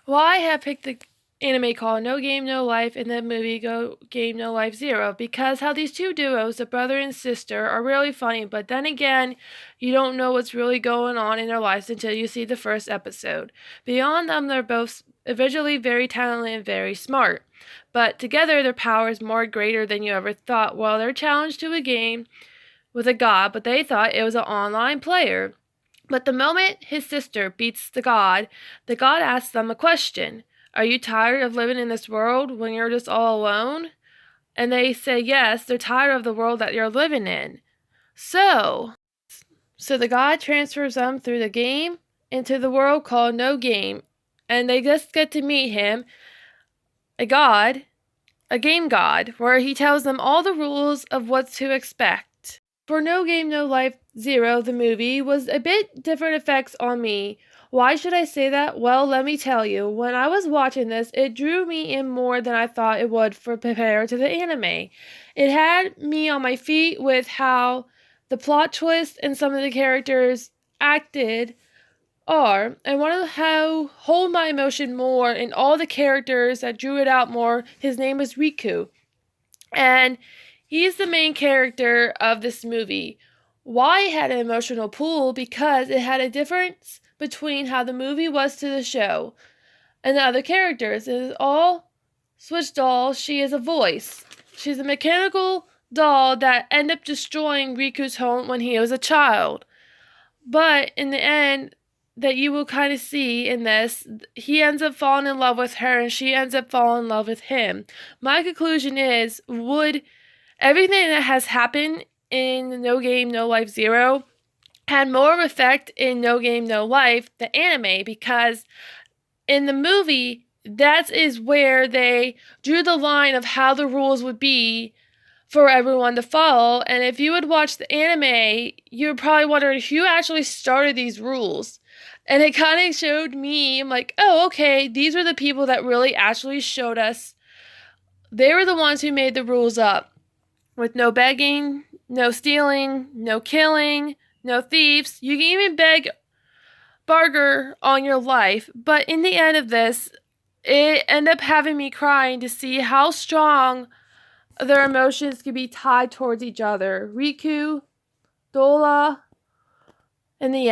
Why have picked the anime called No Game No Life and the movie Go Game No Life Zero? Because how these two duos, the brother and sister, are really funny, but then again, you don't know what's really going on in their lives until you see the first episode. Beyond them, they're both visually very talented and very smart. But together, their power is more greater than you ever thought. Well, they're challenged to a game with a god, but they thought it was an online player. But the moment his sister beats the god asks them a question. Are you tired of living in this world when you're just all alone? And they say yes, they're tired of the world that you're living in. So, so the god transfers them through the game into the world called No Game. And they just get to meet him, a god, a game god, where he tells them all the rules of what to expect. For No Game No Life Zero, the movie was a bit different effects on me. Why should I say that? Well, let me tell you. When I was watching this, it drew me in more than I thought it would for compared to the anime. It had me on my feet with how the plot twist and some of the characters acted are, and want to how hold my emotion more in all the characters that drew it out more. His name is Riku. And he's the main character of this movie. Why it had an emotional pull? Because it had a difference between how the movie was to the show and the other characters. It is all Switch doll. She is a voice. She's a mechanical doll that ended up destroying Riku's home when he was a child. But in the end, that you will kind of see in this, he ends up falling in love with her and she ends up falling in love with him. My conclusion is, would everything that has happened in No Game No Life Zero had more effect in No Game No Life, the anime, because in the movie, that is where they drew the line of how the rules would be for everyone to follow. And if you would watch the anime, you would probably wonder who actually started these rules. And it kind of showed me, I'm like, oh, okay, these are the people that really actually showed us. They were the ones who made the rules up with no begging, no stealing, no killing, no thieves. You can even beg barter on your life. But in the end of this, it ended up having me crying to see how strong their emotions can be tied towards each other. Riku, Dola, and the